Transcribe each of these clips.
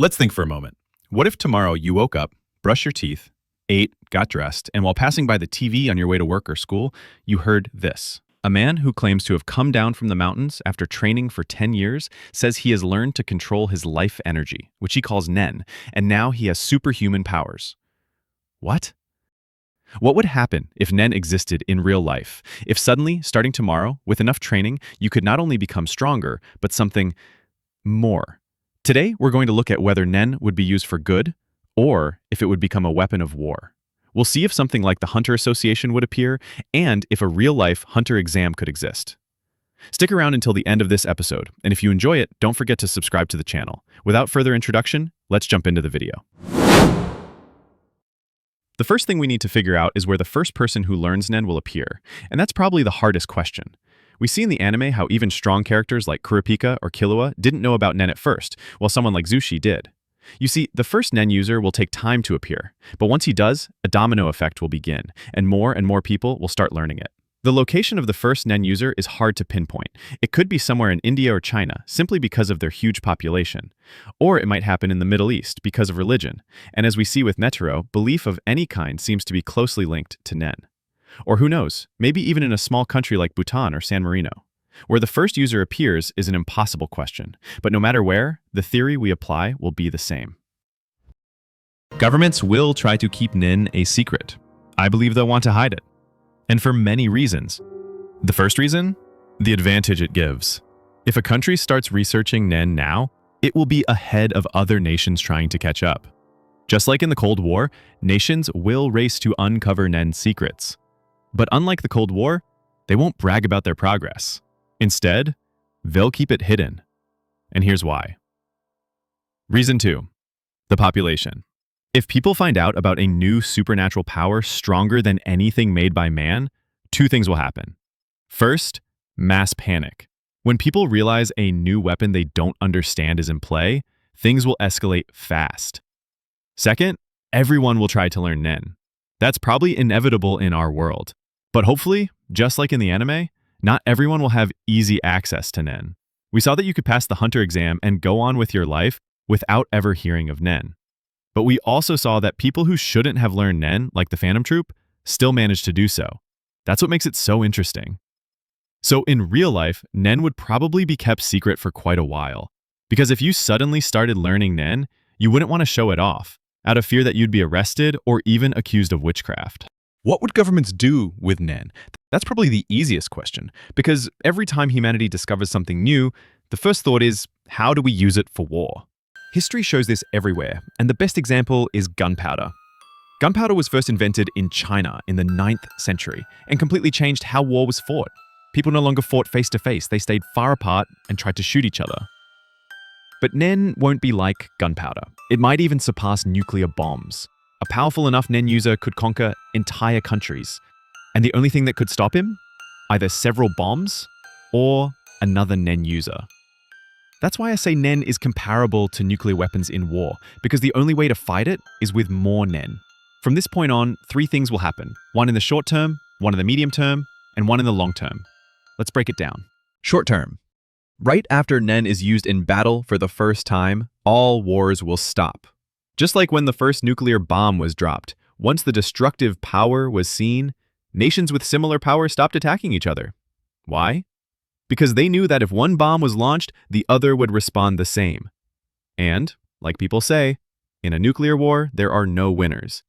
Let's think for a moment. What if tomorrow you woke up, brushed your teeth, ate, got dressed, and while passing by the TV on your way to work or school, you heard this? A man who claims to have come down from the mountains after training for 10 years says he has learned to control his life energy, which he calls Nen, and now he has superhuman powers. What? What would happen if Nen existed in real life? If suddenly, starting tomorrow, with enough training, you could not only become stronger, but something more? Today, we're going to look at whether Nen would be used for good, or if it would become a weapon of war. We'll see if something like the Hunter Association would appear, and if a real-life Hunter exam could exist. Stick around until the end of this episode, and if you enjoy it, don't forget to subscribe to the channel. Without further introduction, let's jump into the video. The first thing we need to figure out is where the first person who learns Nen will appear, and that's probably the hardest question. We see in the anime how even strong characters like Kurapika or Killua didn't know about Nen at first, while someone like Zushi did. You see, the first Nen user will take time to appear, but once he does, a domino effect will begin, and more people will start learning it. The location of the first Nen user is hard to pinpoint. It could be somewhere in India or China, simply because of their huge population. Or it might happen in the Middle East because of religion, and as we see with Netero, belief of any kind seems to be closely linked to Nen. Or who knows, maybe even in a small country like Bhutan or San Marino. Where the first user appears is an impossible question, but no matter where, the theory we apply will be the same. Governments will try to keep Nen a secret. I believe they'll want to hide it. And for many reasons. The first reason? The advantage it gives. If a country starts researching Nen now, it will be ahead of other nations trying to catch up. Just like in the Cold War, nations will race to uncover Nen's secrets. But unlike the Cold War, they won't brag about their progress. Instead, they'll keep it hidden. And here's why. Reason 2. The population. If people find out about a new supernatural power stronger than anything made by man, two things will happen. First, mass panic. When people realize a new weapon they don't understand is in play, things will escalate fast. Second, everyone will try to learn Nen. That's probably inevitable in our world. But hopefully, just like in the anime, not everyone will have easy access to Nen. We saw that you could pass the Hunter exam and go on with your life without ever hearing of Nen. But we also saw that people who shouldn't have learned Nen, like the Phantom Troop, still managed to do so. That's what makes it so interesting. So in real life, Nen would probably be kept secret for quite a while. Because if you suddenly started learning Nen, you wouldn't want to show it off, out of fear that you'd be arrested or even accused of witchcraft. What would governments do with Nen? That's probably the easiest question, because every time humanity discovers something new, the first thought is, how do we use it for war? History shows this everywhere, and the best example is gunpowder. Gunpowder was first invented in China in the 9th century and completely changed how war was fought. People no longer fought face to face, they stayed far apart and tried to shoot each other. But Nen won't be like gunpowder. It might even surpass nuclear bombs. A powerful enough Nen user could conquer entire countries. And the only thing that could stop him? Either several bombs or another Nen user. That's why I say Nen is comparable to nuclear weapons in war, because the only way to fight it is with more Nen. From this point on, 3 things will happen. One in the short term, one in the medium term, and one in the long term. Let's break it down. Short term. Right after Nen is used in battle for the first time, all wars will stop. Just like when the first nuclear bomb was dropped, once the destructive power was seen, nations with similar power stopped attacking each other. Why? Because they knew that if one bomb was launched, the other would respond the same. And, like people say, in a nuclear war, there are no winners.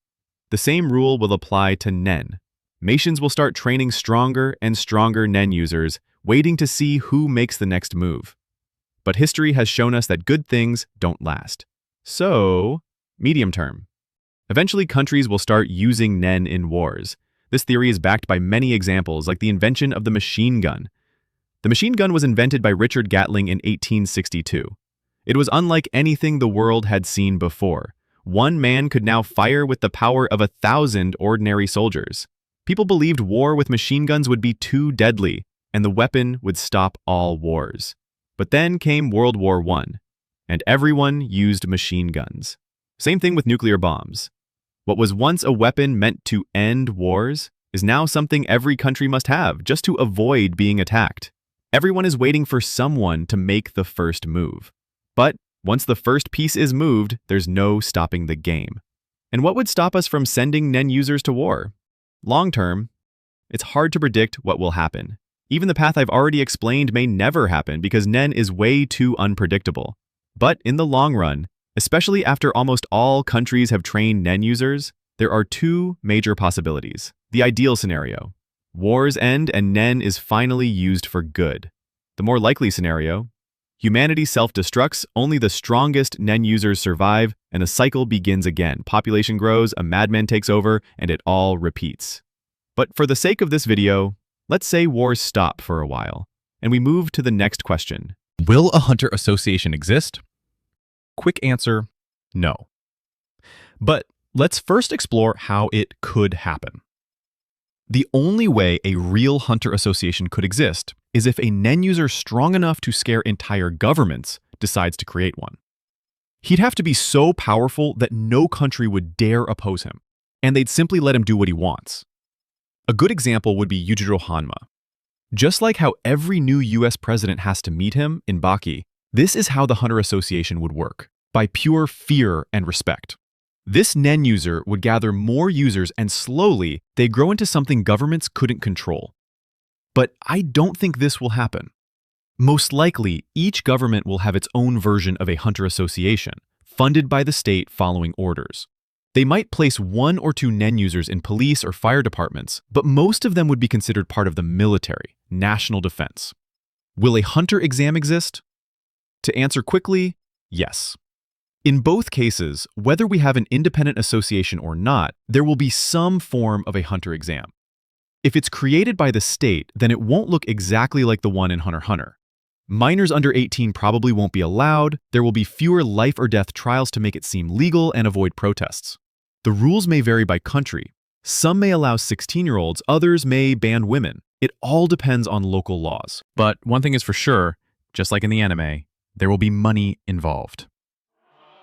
The same rule will apply to Nen. Nations will start training stronger and stronger Nen users, waiting to see who makes the next move. But history has shown us that good things don't last. So, medium term. Eventually, countries will start using Nen in wars. This theory is backed by many examples, like the invention of the machine gun. The machine gun was invented by Richard Gatling in 1862. It was unlike anything the world had seen before. One man could now fire with the power of 1,000 ordinary soldiers. People believed war with machine guns would be too deadly, and the weapon would stop all wars. But then came World War I, and everyone used machine guns. Same thing with nuclear bombs. What was once a weapon meant to end wars is now something every country must have just to avoid being attacked. Everyone is waiting for someone to make the first move. But Once the first piece is moved, there's no stopping the game. And what would stop us from sending NEN users to war? Long term, it's hard to predict what will happen. Even the path I've already explained may never happen because NEN is way too unpredictable. But in the long run, especially after almost all countries have trained NEN users, there are two major possibilities. The ideal scenario: wars end and NEN is finally used for good. The more likely scenario: humanity self-destructs, only the strongest NEN users survive, and the cycle begins again. Population grows, a madman takes over, and it all repeats. But for the sake of this video, let's say wars stop for a while, and we move to the next question. Will a hunter association exist? Quick answer, no. But let's first explore how it could happen. The only way a real hunter association could exist is if a NEN user strong enough to scare entire governments decides to create one. He'd have to be so powerful that no country would dare oppose him, and they'd simply let him do what he wants. A good example would be Yujiro Hanma. Just like how every new US president has to meet him in Baki, this is how the Hunter Association would work, by pure fear and respect. This NEN user would gather more users and slowly they'd grow into something governments couldn't control. But I don't think this will happen. Most likely, each government will have its own version of a Hunter Association, funded by the state following orders. They might place 1 or 2 NEN users in police or fire departments, but most of them would be considered part of the military, national defense. Will a hunter exam exist? To answer quickly, yes. In both cases, whether we have an independent association or not, there will be some form of a hunter exam. If it's created by the state, then it won't look exactly like the one in Hunter x Hunter. Minors under 18 probably won't be allowed, there will be fewer life or death trials to make it seem legal and avoid protests. The rules may vary by country. Some may allow 16-year-olds, others may ban women. It all depends on local laws. But one thing is for sure, just like in the anime, there will be money involved.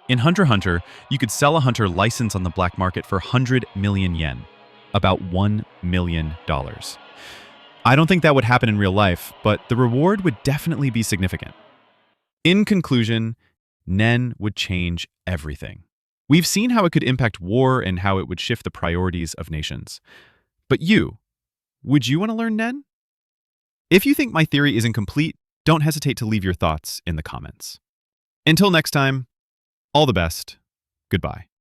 In Hunter x Hunter, you could sell a hunter license on the black market for 100 million yen, about $1 million. I don't think that would happen in real life, but the reward would definitely be significant. In conclusion, NEN would change everything. We've seen how it could impact war and how it would shift the priorities of nations. But would you want to learn NEN? If you think my theory isn't complete, don't hesitate to leave your thoughts in the comments. Until next time, all the best. Goodbye.